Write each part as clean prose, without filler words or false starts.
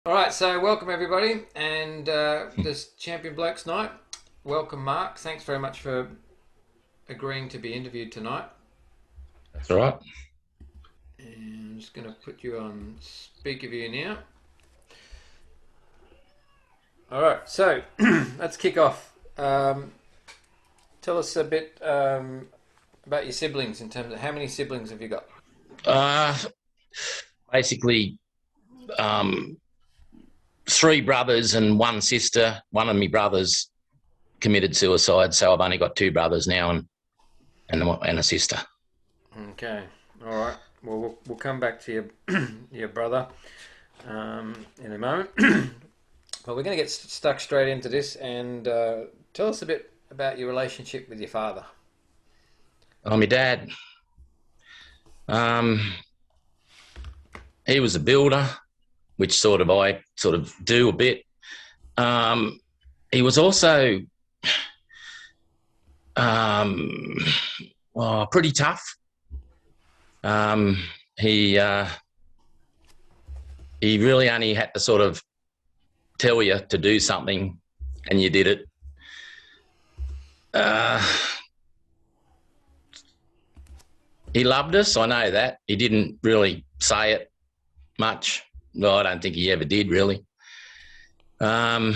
All right, so welcome everybody, and this Champion Blokes night. Welcome, Mark. Thanks very much for agreeing to be interviewed tonight. That's all right. And I'm just going to put you on speaker view now. All right, so let's kick off. Tell us a bit about your siblings in terms of how many siblings have you got? Uh, basically, um, three brothers and one sister. One of my brothers committed suicide, so I've only got two brothers now and a sister. Okay, all right. Well, we'll come back to your brother in a moment. Well, we're going to get stuck straight into this and tell us a bit about your relationship with your father. Oh, my dad. Um, he was a builder, which I sort of do a bit. Um, he was also um, pretty tough. Um, he he really only had to sort of tell you to do something, and you did it. Uh, he loved us. I know that. He didn't really say it much. No, I don't think he ever did, really. Um,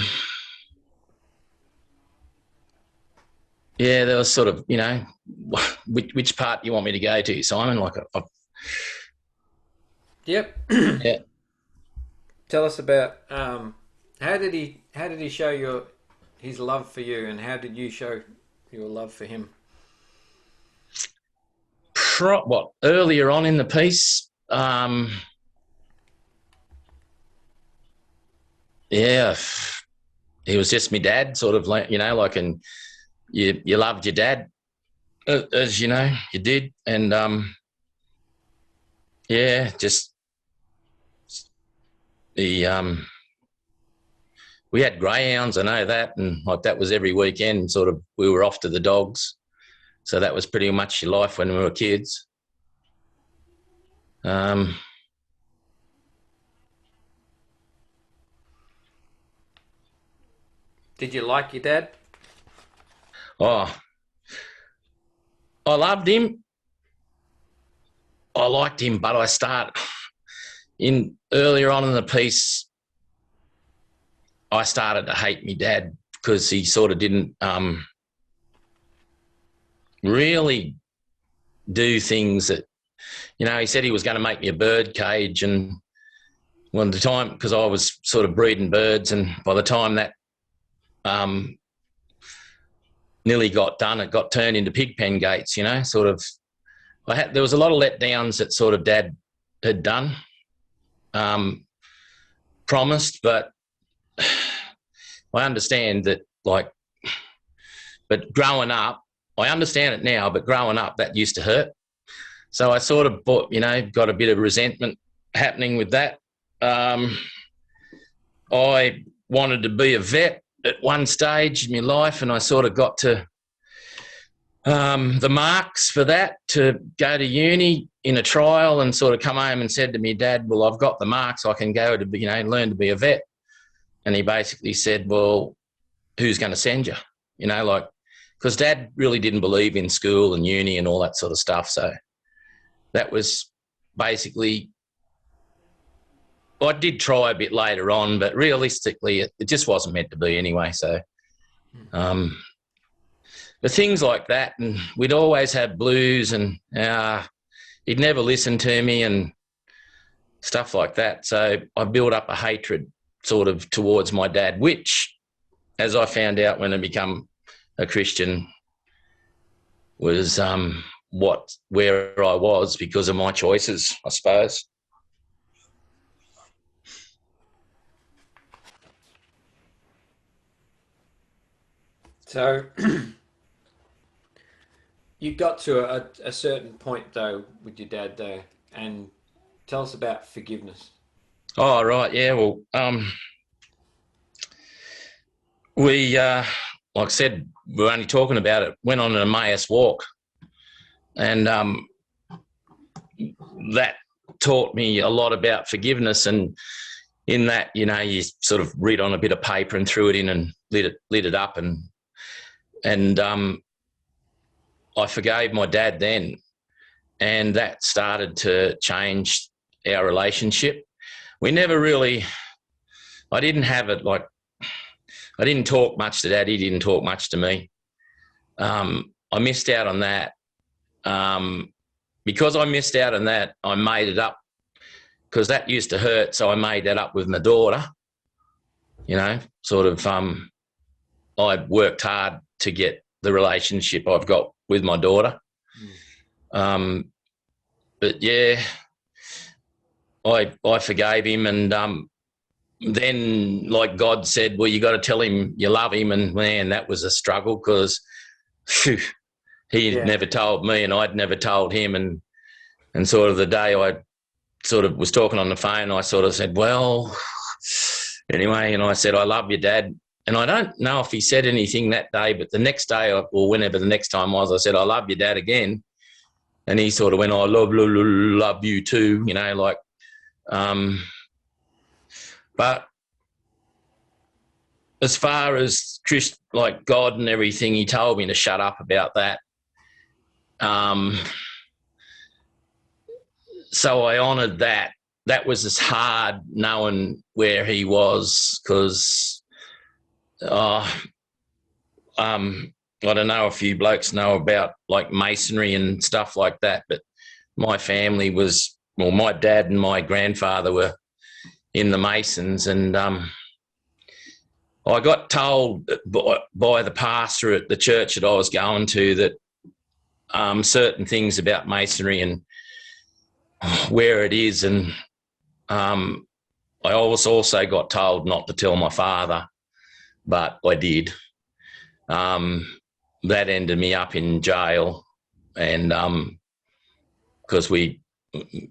yeah, there was sort of, which part do you want me to go to, Simon? Yep. Yeah. Tell us about how did he show his love for you, and how did you show your love for him? Earlier on in the piece, yeah, he was just my dad, sort of like, and you loved your dad, as you know, you did. And yeah, just the we had greyhounds, I know that, and like that was every weekend. Sort of, we were off to the dogs, so that was pretty much your life when we were kids. Um, Did you like your dad? oh, I loved him. I liked him, but I start in earlier on in the piece. I started to hate my dad because he sort of didn't really do things that, he said he was going to make me a bird cage, and when the time, because I was sort of breeding birds, and by the time that um, nearly got done, it got turned into pig pen gates. Sort of. There was a lot of letdowns that sort of Dad had done, promised, but I understand that, but growing up, I understand it now, but growing up, that used to hurt. So I sort of got a bit of resentment happening with that. I wanted to be a vet at one stage in my life, and I sort of got to the marks for that to go to uni in a trial, and sort of come home and said to me, Dad, well, I've got the marks, I can go to, learn to be a vet. And he basically said, well, who's going to send you? Because Dad really didn't believe in school and uni and all that sort of stuff. So that was basically, I did try a bit later on, but realistically, it just wasn't meant to be anyway. So, but things like that, and we'd always have blues, and he'd never listen to me and stuff like that. So I built up a hatred sort of towards my dad, which, as I found out when I become a Christian, was where I was because of my choices, I suppose. So you got to a certain point though with your dad though, and tell us about forgiveness. Oh, right, yeah. Well, we, like I said, we were only talking about it. Went on an Emmaus walk, and that taught me a lot about forgiveness. And in that, you know, you sort of read on a bit of paper and threw it in and lit it up, and I forgave my dad then, and that started to change our relationship. We never really, I didn't have it like, I didn't talk much to Dad. He didn't talk much to me. I missed out on that. Because I missed out on that, I made it up, because that used to hurt. So I made that up with my daughter, you know, sort of, I worked hard to get the relationship I've got with my daughter. But yeah, I forgave him, and then, like God said, well, you got to tell him you love him, and man, that was a struggle, because he never told me, and I'd never told him, and sort of the day I sort of was talking on the phone, I sort of said, well, anyway, and I said, I love you, Dad. And I don't know if he said anything that day, but the next day, or whenever the next time was, I said, I love you, Dad, again. And he sort of went, I love you too, you know, like, but as far as like God and everything, he told me to shut up about that. So I honoured that. That was as hard knowing where he was, because I don't know if you blokes know about like masonry and stuff like that, but my family was, well, my dad and my grandfather were in the Masons, and I got told by the pastor at the church that I was going to that certain things about masonry and where it is, and I also got told not to tell my father, but I did. That ended me up in jail, and because we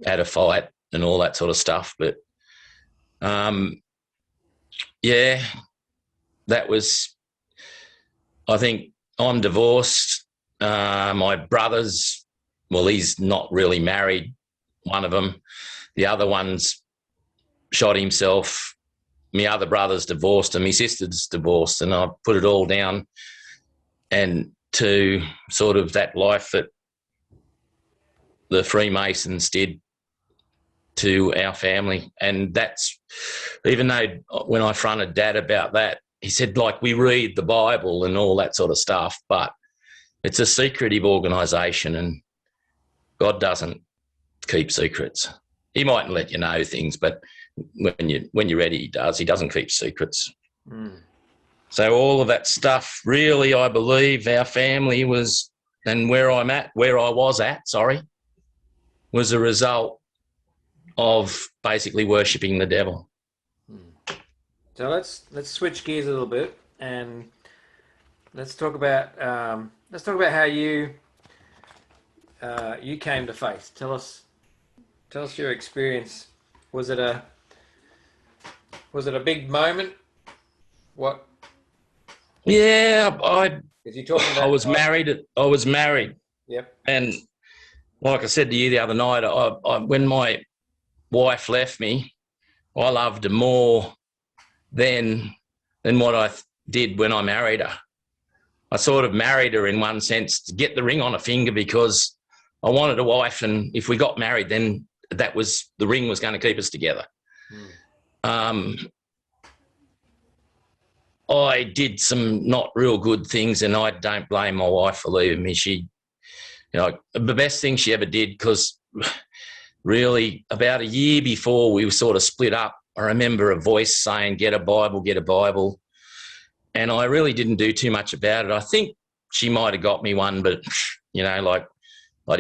had a fight and all that sort of stuff. But yeah, that was, I think I'm divorced. My brother's, well, he's not really married, one of them. The other one's shot himself. My other brother's divorced, and my sister's divorced, and I put it all down and to sort of that life that the Freemasons did to our family. And that's, even though when I fronted Dad about that, he said, like, we read the Bible and all that sort of stuff, but it's a secretive organisation, and God doesn't keep secrets. He mightn't let you know things, but when you're ready, he does. He doesn't keep secrets. So all of that stuff, really, I believe our family was, and where I was at, was a result of basically worshipping the devil. So let's switch gears a little bit, and let's talk about how you came to faith. Tell us your experience. Was it a big moment? What? Yeah, I was married. Yep. And like I said to you the other night, when my wife left me, I loved her more then than what I did when I married her. I sort of married her in one sense to get the ring on her finger, because I wanted a wife, and if we got married, then the ring was going to keep us together. I did some not real good things, and I don't blame my wife for leaving me. She, you know, the best thing she ever did, because really about a year before we were sort of split up, I remember a voice saying, get a Bible. And I really didn't do too much about it. I think she might have got me one, but, you know, like I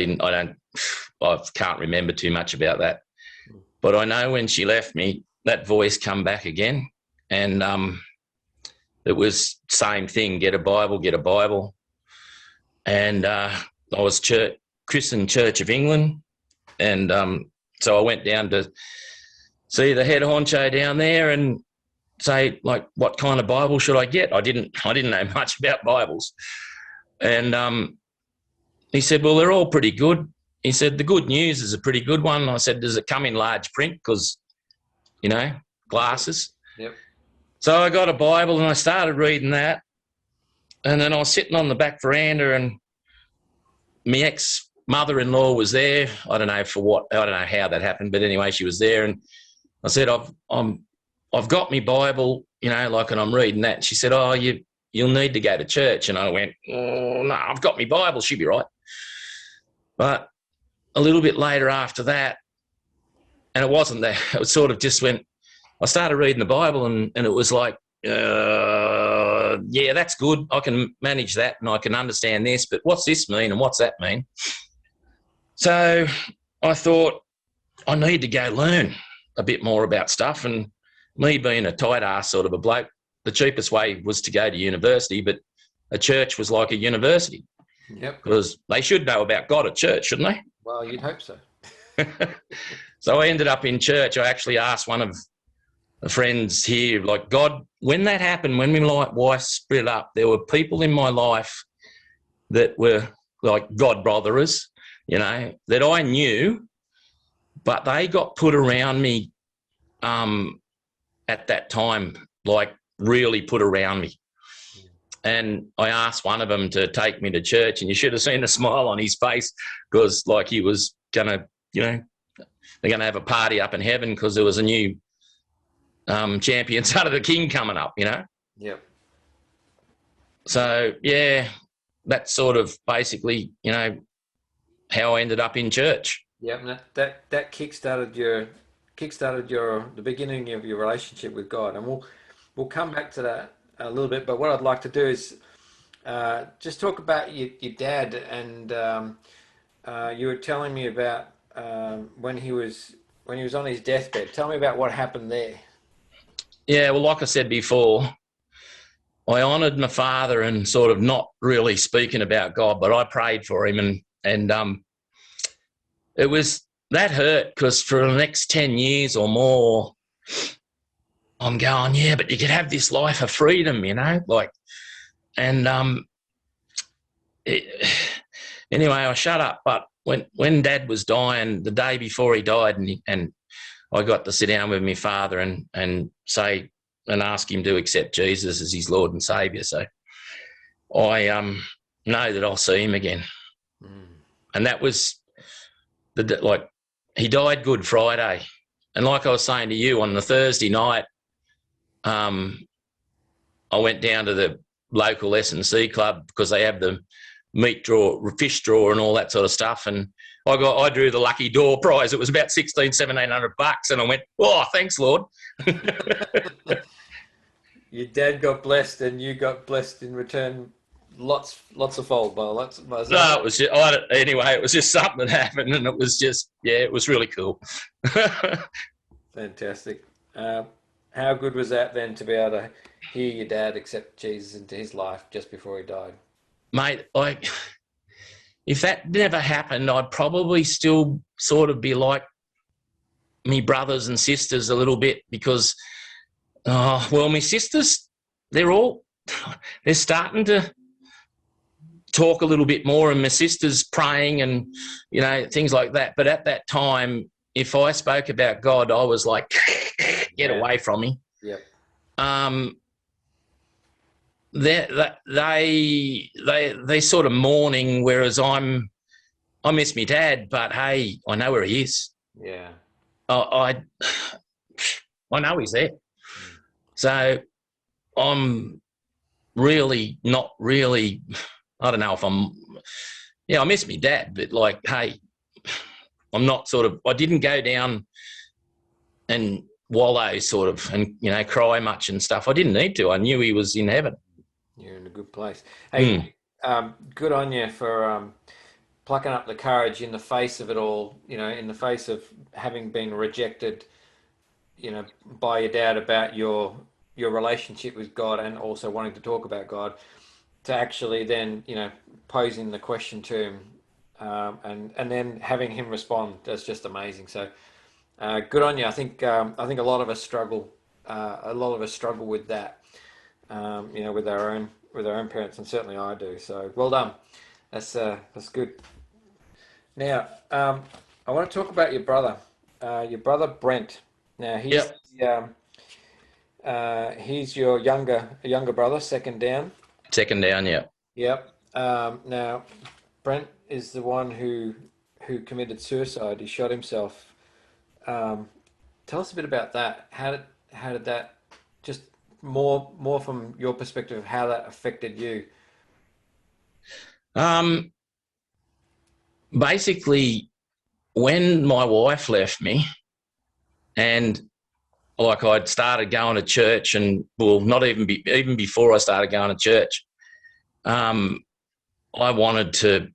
can't remember too much about that. But I know when she left me, that voice come back again, and it was same thing, get a Bible. And I was christened Church of England, and so I went down to see the head honcho down there and say, like, what kind of Bible should I get? I didn't know much about Bibles. And he said, well, they're all pretty good. He said, the Good News is a pretty good one. I said, does it come in large print? Because, you know, glasses. Yep. So I got a Bible and I started reading that. And then I was sitting on the back veranda and my ex-mother-in-law was there. I don't know for what, I don't know how that happened, but anyway, she was there. And I said, I've got my Bible, you know, like, and I'm reading that. And she said, oh, you'll need to go to church. And I went, oh, no, I've got my Bible. She'll be right. But a little bit later after that, and it wasn't that, it was sort of just went, I started reading the Bible and it was like, yeah, that's good. I can manage that and I can understand this, but what's this mean and what's that mean? So I thought I need to go learn a bit more about stuff. And me being a tight ass sort of a bloke, the cheapest way was to go to university, but a church was like a university. Yep. Because they should know about God at church, shouldn't they? Well, you'd hope so. So I ended up in church. I actually asked one of the friends here, like, God, when that happened, when my wife split up, there were people in my life that were like God brotherers, you know, that I knew, but they got put around me at that time, like really put around me. And I asked one of them to take me to church, and you should have seen the smile on his face because, like, he was going to, you know, they're going to have a party up in heaven because there was a new champion son of the king coming up, you know. Yep. So, yeah, that's sort of basically, you know, how I ended up in church. Yep. And that kickstarted the beginning of your relationship with God, and we'll come back to that a little bit. But what I'd like to do is just talk about your dad, and you were telling me about when he was on his deathbed. Tell me about what happened there. Yeah, well, like I said before, I honoured my father and sort of not really speaking about God, but I prayed for him, and it was that hurt because for the next 10 years or more, I'm going, yeah, but you could have this life of freedom, you know, like, and anyway, I shut up. But when Dad was dying, the day before he died, and I got to sit down with my father and say and ask him to accept Jesus as his Lord and Saviour. So I know that I'll see him again. And that was like, he died Good Friday, and like I was saying to you, on the Thursday night, I went down to the local S&C club because they have the meat draw, fish draw, and all that sort of stuff. And I drew the lucky door prize. It was about $1,700, and I went, oh, thanks, Lord. Your dad got blessed, and you got blessed in return. Lots of fold, by lots. No, it was just, anyway. It was just something that happened, and it was just, yeah, it was really cool. Fantastic. How good was that then to be able to hear your dad accept Jesus into his life just before he died? Mate, like, if that never happened, I'd probably still sort of be like me brothers and sisters a little bit because, well, my sisters, they're starting to talk a little bit more, and my sister's praying and, you know, things like that. But at that time, if I spoke about God, I was like, get away from me. Yep. They sort of mourning, whereas I miss my dad, but hey, I know where he is. Yeah. I know he's there. So I'm really not really, I don't know if I miss my dad, but like, hey, I'm not sort of, I didn't go down and wallow sort of and, you know, cry much and stuff. I didn't need to. I knew he was in heaven. You're in a good place. Hey, good on you for plucking up the courage in the face of it all, you know, in the face of having been rejected, you know, by your dad about your relationship with God and also wanting to talk about God, to actually then, you know, posing the question to him and then having him respond. That's just amazing. So good on you. I think a lot of us struggle with that, you know, with our own parents, and certainly I do. So well done. That's good. Now I want to talk about your brother Brent. Now he's He's your younger brother, second down. Second down, yeah. Yep. Now, Brent is the one who committed suicide. He shot himself. Um, Tell us a bit about that. How did that, just more from your perspective of how that affected you? Um, Basically, when my wife left me, and like I'd started going to church, and well, not even before I started going to church, um, I wanted to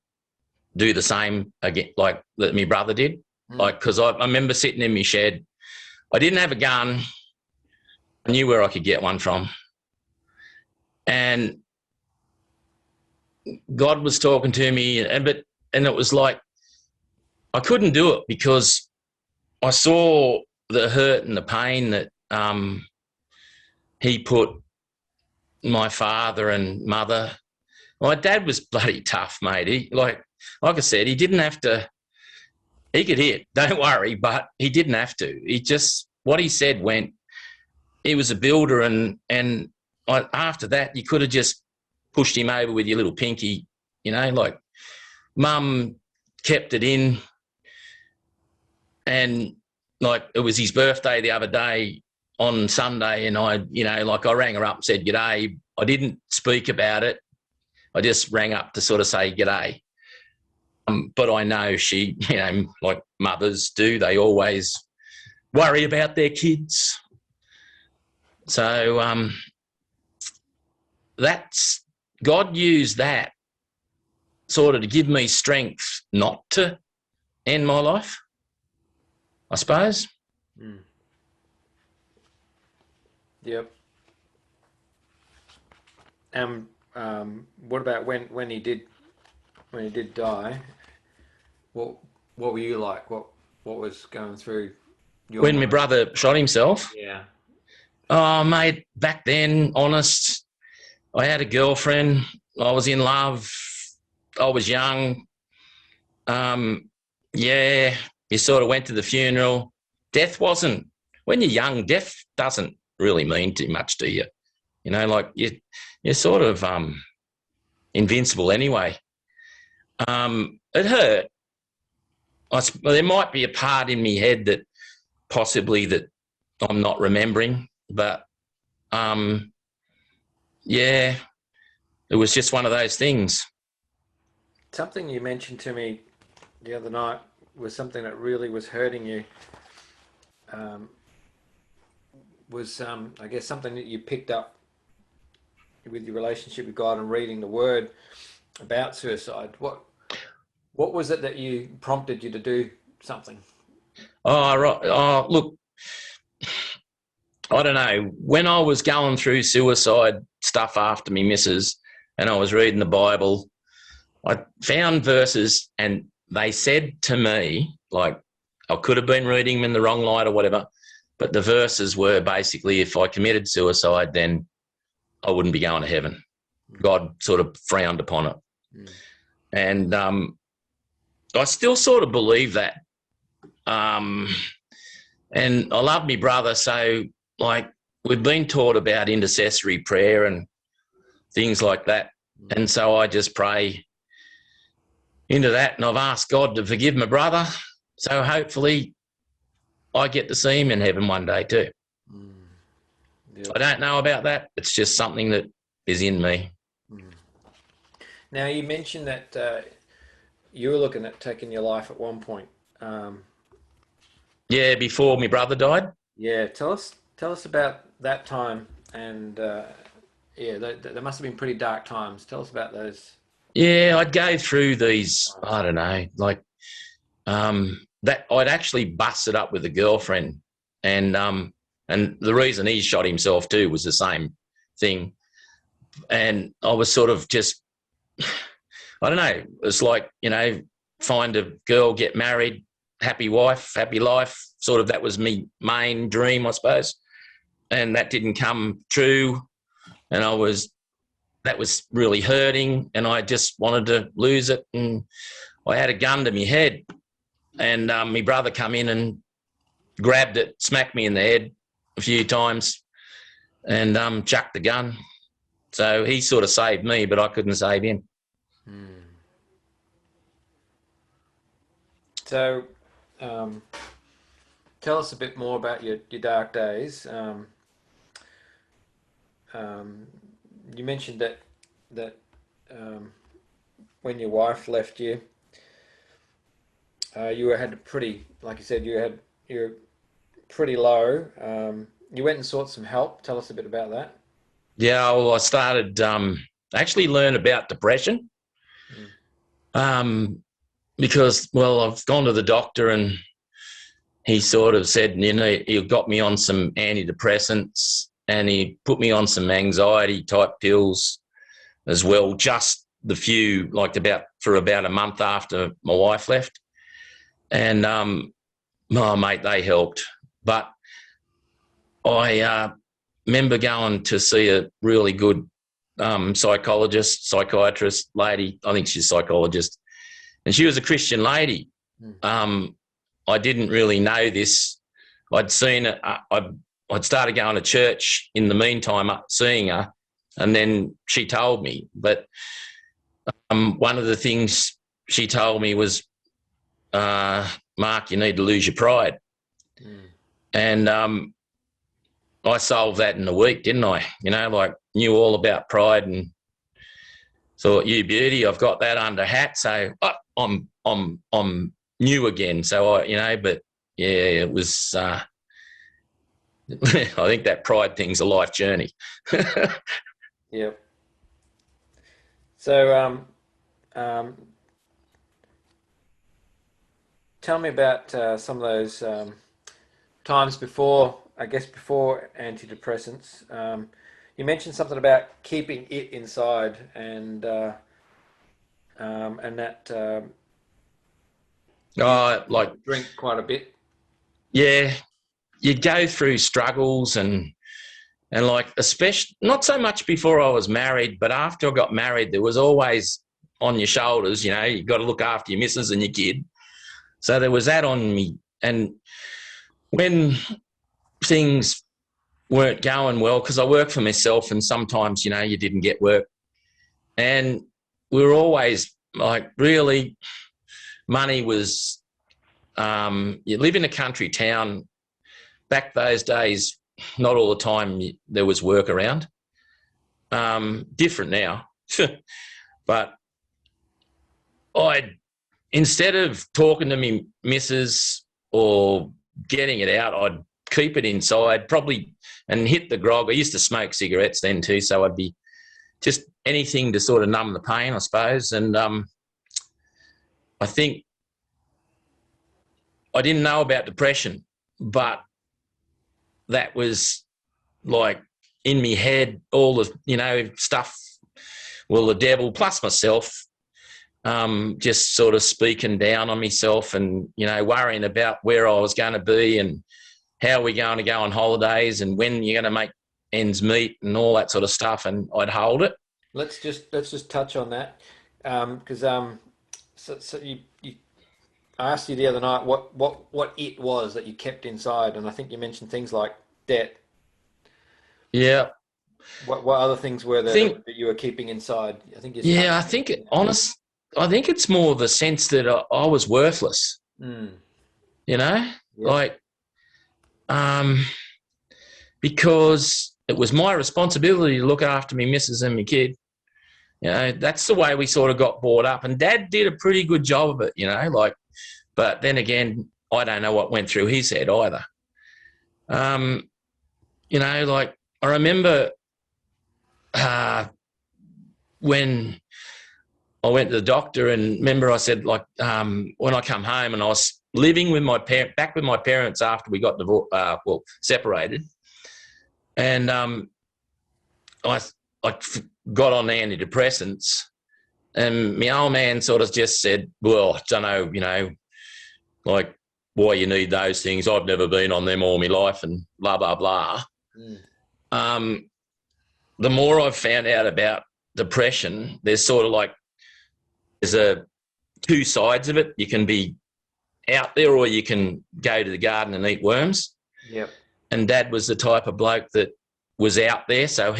do the same again, like that my brother did. Mm. Like, because I remember sitting in my shed. I didn't have a gun. I knew where I could get one from, and God was talking to me, and it was like I couldn't do it because I saw the hurt and the pain that he put my father and mother. My dad was bloody tough, mate. Like I said, he didn't have to. He could hit, don't worry, but he didn't have to. He just what he said went. He was a builder, and after that, you could have just pushed him over with your little pinky, like Mum kept it in, and like it was his birthday the other day on Sunday, and I rang her up and said g'day. I didn't speak about it. I just rang up to sort of say g'day. But I know she, like mothers do, they always worry about their kids. So that's God used that sort of to give me strength not to end my life, I suppose. Mm. Yep. What about when he did die? What were you like? What was going through your When my mind? brother shot himself, Yeah. oh, mate, back then, honest, I had a girlfriend. I was in love. I was young. Yeah, you sort of went to the funeral. Death wasn't, when you're young, death doesn't really mean too much to you. Like you're sort of invincible anyway. It hurt. There might be a part in me head that possibly that I'm not remembering, but yeah, it was just one of those things. Something you mentioned to me the other night was something that really was hurting you. Was I guess something that you picked up with your relationship with God and reading the Word about suicide. What was it that you prompted you to do something? Oh, right. Oh, look, I don't know. When I was going through suicide stuff after me missus and I was reading the Bible, I found verses and they said to me, like, I could have been reading them in the wrong light or whatever, but the verses were basically if I committed suicide, then I wouldn't be going to heaven. God sort of frowned upon it. Mm. And I still sort of believe that. And I love my brother, so like we've been taught about intercessory prayer and things like that. And so I just pray into that, and I've asked God to forgive my brother. So hopefully I get to see him in heaven one day too. Mm. Yep. I don't know about that. It's just something that is in me. Mm. Now you mentioned that you were looking at taking your life at one point. Yeah, before my brother died. Yeah, tell us about that time, and yeah, there must have been pretty dark times. Tell us about those. Yeah, I'd go through these, I don't know, like that I'd actually busted up with a girlfriend, and the reason he shot himself too was the same thing. And I was sort of just, I don't know, it's like, find a girl, get married, happy wife, happy life. Sort of that was my main dream, I suppose. And that didn't come true. And that was really hurting. And I just wanted to lose it. And I had a gun to my head. And my brother come in and grabbed it, smacked me in the head a few times. and chucked the gun. So he sort of saved me, but I couldn't save him. So, tell us a bit more about your dark days. You mentioned that when your wife left you, you had a pretty, like you said, you're pretty low. You went and sought some help. Tell us a bit about that. Yeah, well, I started actually learn about depression because, well, I've gone to the doctor and he sort of said, you know, he got me on some antidepressants and he put me on some anxiety type pills as well, just the few, like for about a month after my wife left. And, oh, mate, they helped. But I remember going to see a really good psychiatrist lady. I think she's a psychologist. And she was a Christian lady. I didn't really know this. I'd seen it. I'd started going to church in the meantime, seeing her, and then she told me. But one of the things she told me was, Mark, you need to lose your pride. And I solved that in a week, didn't I? You know, like knew all about pride and thought, you beauty, I've got that under hat. So I'm new again. So but yeah, it was. I think that pride thing's a life journey. Yep. So, tell me about some of those times before antidepressants. You mentioned something about keeping it inside, and that like drink quite a bit. Yeah, you go through struggles and like, especially not so much before I was married, but after I got married, there was always on your shoulders, you know, you got to look after your missus and your kid. So there was that on me. And when things weren't going well, because I work for myself and sometimes, you know, you didn't get work. And we were always like, really, money was, you live in a country town. Back those days, not all the time there was work around. Different now. But instead of talking to me missus or getting it out, I'd keep it inside probably and hit the grog. I used to smoke cigarettes then too, so I'd be just anything to sort of numb the pain, I suppose. And I think I didn't know about depression, but that was like in me head, all the, you know, stuff, well, the devil plus myself, just sort of speaking down on myself and, you know, worrying about where I was going to be and how we're going to go on holidays and when you're going to make ends meet and all that sort of stuff. And I'd hold it. Let's just touch on that, because so you I asked you the other night what it was that you kept inside, and I think you mentioned things like debt. Yeah. What other things were there that you were keeping inside? I think you. Yeah, I think it's more the sense that I was worthless. You know, like, because it was my responsibility to look after me missus and my kid. You know, that's the way we sort of got brought up, and Dad did a pretty good job of it. You know, like, but then again, I don't know what went through his head either. You know, like I remember when I went to the doctor, and remember I said, like, when I come home and I was living with back with my parents after we got separated, and I got on antidepressants, and my old man sort of just said, well, I don't know, you know, like, why you need those things. I've never been on them all my life and blah, blah, blah. The more I've found out about depression, there's sort of like, there's two sides of it. You can be out there or you can go to the garden and eat worms. Yep. And Dad was the type of bloke that was out there. So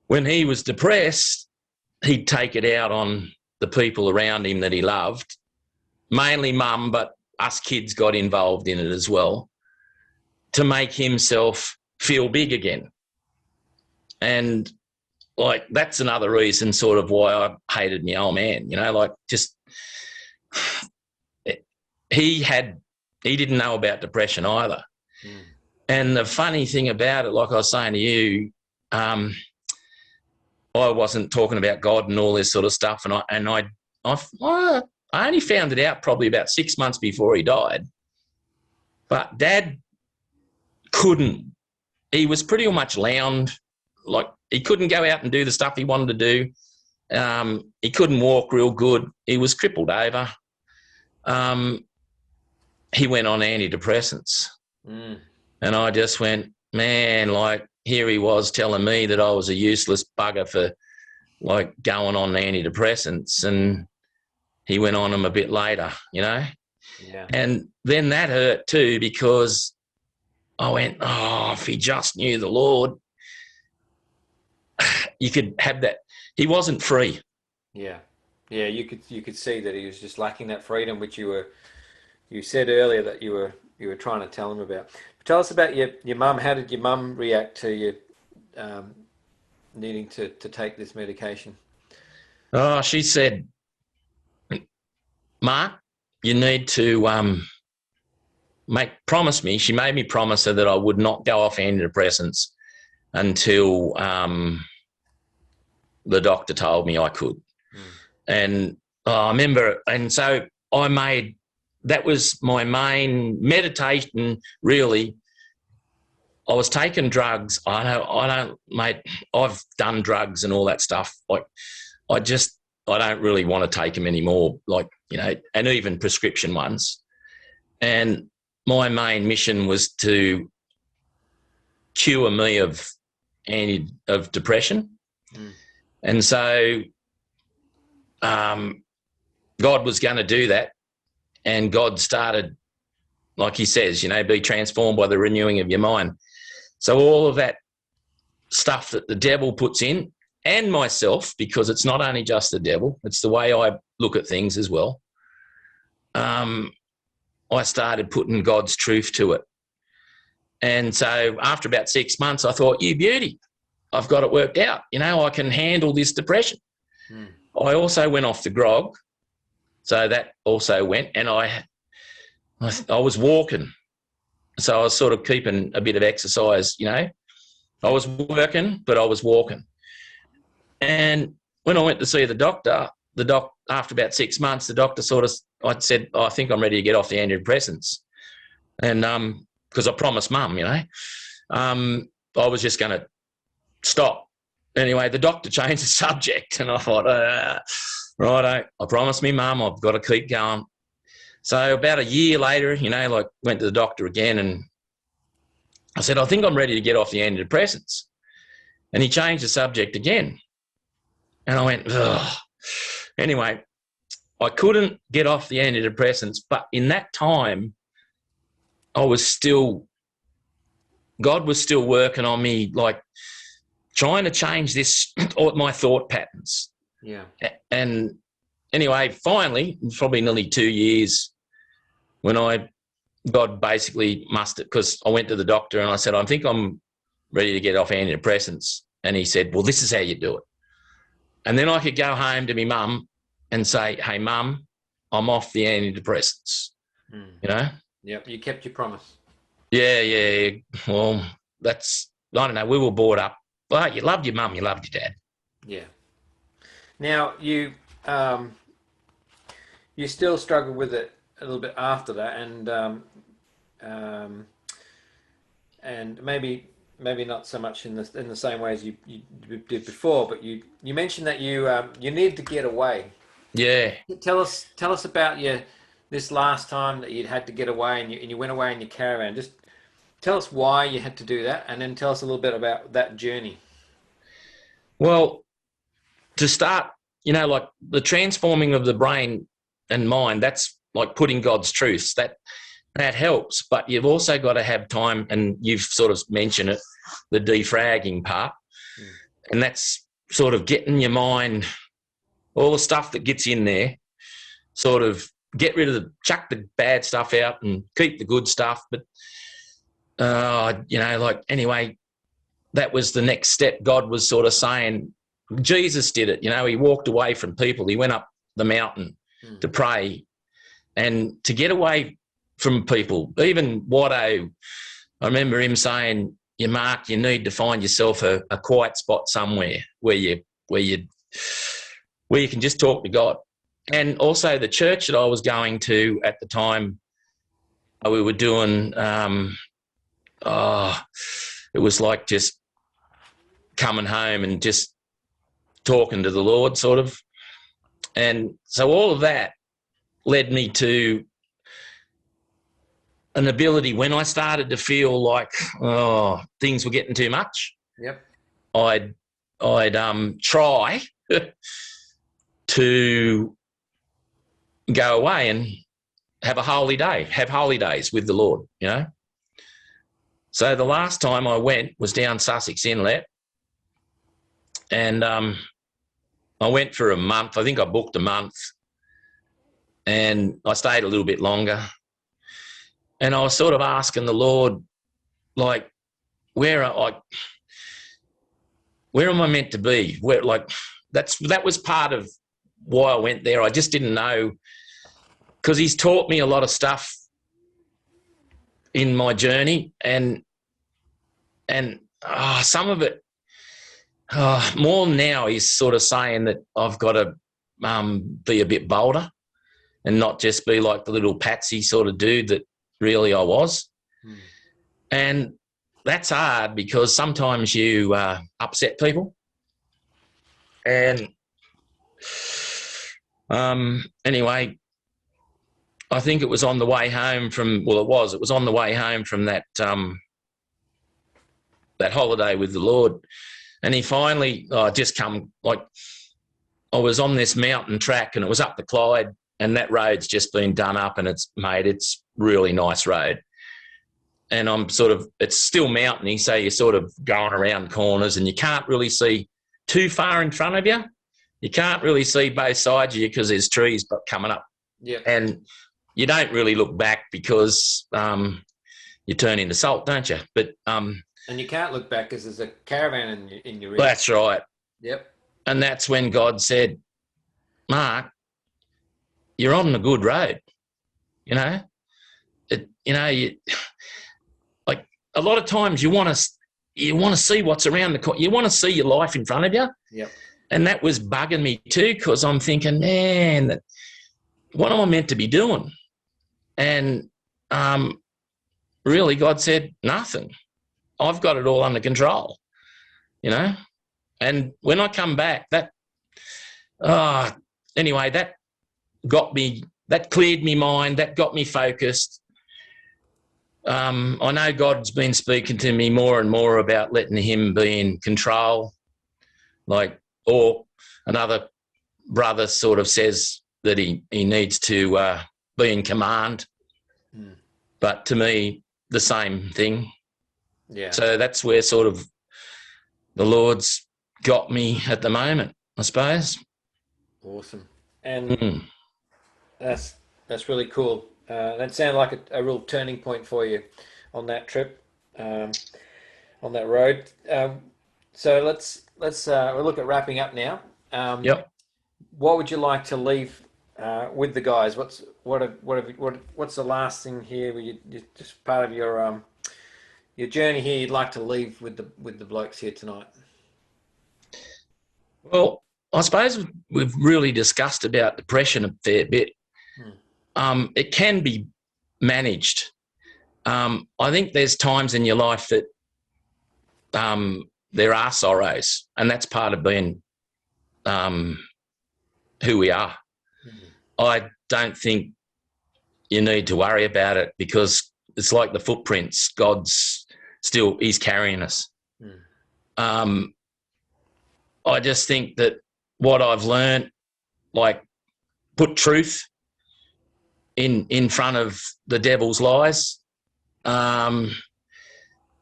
when he was depressed, he'd take it out on the people around him that he loved, mainly mum, but us kids got involved in it as well, to make himself feel big again. And like, that's another reason sort of why I hated my old man, you know, like, just he didn't know about depression either. Mm. And the funny thing about it, like I was saying to you, I wasn't talking about God and all this sort of stuff, and I only found it out probably about 6 months before he died. But Dad couldn't. He was pretty much lounge. Like, he couldn't go out and do the stuff he wanted to do. He couldn't walk real good. He was crippled over. He went on antidepressants. Mm. And I just went, man, like, here he was telling me that I was a useless bugger for, like, going on antidepressants, and he went on them a bit later, you know? Yeah. And then that hurt too, because I went, oh, if he just knew the Lord, you could have that. He wasn't free. Yeah. Yeah, you could see that he was just lacking that freedom, which you said earlier that you were trying to tell him about. But tell us about your mum. How did your mum react to you needing to take this medication? Oh, she said, Mark, you need to promise me. She made me promise her that I would not go off antidepressants until the doctor told me I could. Mm. And I remember, and so that was my main meditation, really. I was taking drugs. Mate, I've done drugs and all that stuff. Like, I don't really want to take them anymore, like, you know, and even prescription ones. And my main mission was to cure me of depression. Mm. And so God was going to do that. And God started, like he says, you know, be transformed by the renewing of your mind. So all of that stuff that the devil puts in, and myself, because it's not only just the devil, it's the way I look at things as well. I started putting God's truth to it. And so after about 6 months, I thought, you beauty, I've got it worked out. You know, I can handle this depression. Mm. I also went off the grog. So that also went, and I was walking. So I was sort of keeping a bit of exercise, you know. I was working, but I was walking. And when I went to see the doctor, after about 6 months, the doctor I said, I think I'm ready to get off the antidepressants. And because I promised Mum, you know, I was just going to stop. Anyway, the doctor changed the subject, and I thought, righto, I promised me Mum I've got to keep going. So about a year later, you know, like, went to the doctor again, and I said, I think I'm ready to get off the antidepressants. And he changed the subject again. And I went, ugh. Anyway, I couldn't get off the antidepressants, but in that time, God was still working on me, like, trying to change my thought patterns. Yeah. And anyway, finally, probably nearly 2 years, when God basically mustered, because I went to the doctor and I said, I think I'm ready to get off antidepressants. And he said, well, this is how you do it. And then I could go home to my mum and say, hey, Mum, I'm off the antidepressants. Mm. You know? Yep, you kept your promise. Yeah. Well, I don't know, we were brought up. Well, you loved your mum, you loved your dad. Yeah. Now, you still struggled with it a little bit after that, and maybe not so much in the same way as you did before. But you mentioned that you needed to get away. Yeah. Tell us about this last time that you'd had to get away, and you went away in your caravan. Just tell us why you had to do that, and then tell us a little bit about that journey. Well, to start, you know, like, the transforming of the brain and mind, that's like putting God's truths. That helps, but you've also got to have time, and you've sort of mentioned it, the defragging part. And that's sort of getting your mind, all the stuff that gets in there, sort of get rid of chuck the bad stuff out and keep the good stuff. But, anyway, that was the next step. God was sort of saying, Jesus did it. He walked away from people. He went up the mountain to pray and to get away from people. Even Watto, I remember him saying, Mark, you need to find yourself a quiet spot somewhere where you can just talk to God. And also the church that I was going to at the time, we were doing, it was like just coming home and just talking to the Lord, sort of. And so all of that led me to an ability when I started to feel like, things were getting too much. Yep. I'd try to go away and have a holy day, have holy days with the Lord, So the last time I went was down Sussex Inlet, and I went for a month. I think I booked a month, and I stayed a little bit longer. And I was sort of asking the Lord, like, where am I meant to be? That was part of why I went there. I just didn't know, because he's taught me a lot of stuff in my journey, and some of it, more now, he's sort of saying that I've got to be a bit bolder and not just be like the little patsy sort of dude that really I was. And that's hard because sometimes you upset people. And anyway, I think it was on the way home from, it was on the way home from that holiday with the Lord. And he finally just come, like, I was on this mountain track and it was up the Clyde, and that road's just been done up, and it's really nice road. And it's still mountainy, so you're sort of going around corners and you can't really see too far in front of you. You can't really see both sides of you because there's trees coming up. Yeah. And you don't really look back because you turn into salt, don't you? But and you can't look back because there's a caravan in your rear. That's right. Yep. And that's when God said, Mark, you're on the good road. Like a lot of times you want to see what's around the corner. You want to see your life in front of you. Yep. And that was bugging me too, because I'm thinking, man, what am I meant to be doing? And really, God said, nothing. I've got it all under control, And when I come back, that got me, that cleared me mind, that got me focused. I know God's been speaking to me more and more about letting him be in control, or another brother sort of says that he needs to be in command. But to me, the same thing. Yeah. So that's where sort of the Lord's got me at the moment, I suppose. Awesome. And that's really cool. That sounded like a real turning point for you on that trip, on that road. So let's we'll look at wrapping up now. Yep. What would you like to leave with the guys? What's the last thing here? You just part of your journey here you'd like to leave with the blokes here tonight? Well, I suppose we've really discussed about depression a fair bit. It can be managed. I think there's times in your life that there are sorrows, and that's part of being who we are. I don't think you need to worry about it because it's like the footprints. He's carrying us. I just think that what I've learned, put truth in front of the devil's lies.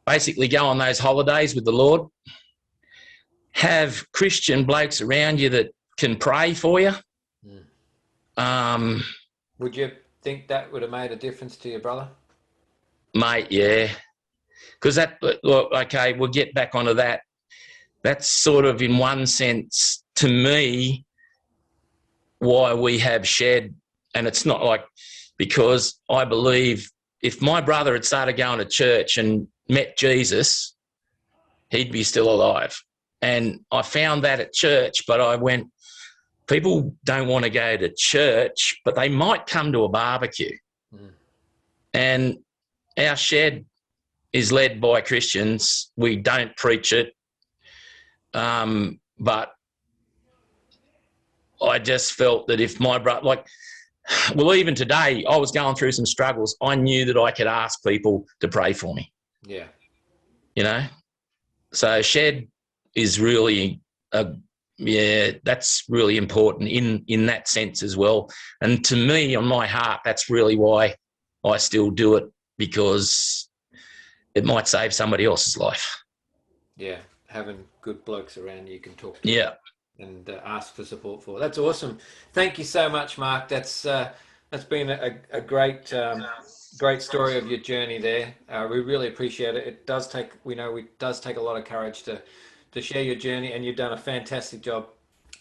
basically go on those holidays with the Lord. Have Christian blokes around you that can pray for you. Would you think that would have made a difference to your brother? Mate, yeah. Because that, look, okay, we'll get back onto that. That's sort of, in one sense, to me, why we have Shed. And it's not like, because I believe if my brother had started going to church and met Jesus, he'd be still alive. And I found that at church, but I went, people don't want to go to church, but they might come to a barbecue. And our Shed is led by Christians. We don't preach it. But I just felt that if my brother, like, well, even today, I was going through some struggles. I knew that I could ask people to pray for me. Yeah. You know? So Shed is really, that's really important in that sense as well. And to me, on my heart, that's really why I still do it, because it might save somebody else's life. Yeah, having good blokes around you can talk to. Yeah. And ask for support for. That's awesome. Thank you so much, Mark. That's been a great great story of your journey there. We really appreciate it. It does take, it does take a lot of courage to share your journey, and you've done a fantastic job.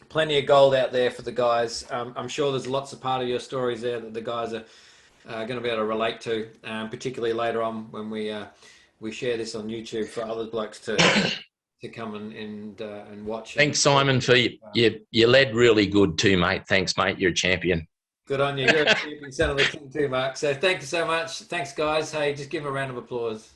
Plenty of gold out there for the guys. I'm sure there's lots of part of your stories there that the guys are going to be able to relate to, particularly later on when we share this on YouTube for other blokes to come and watch. Thanks, Simon, for you led really good too, mate. Thanks, mate. You're a champion. Good on you. You're a champion son of the king too, Mark. So thank you so much. Thanks, guys. Hey, just give him a round of applause.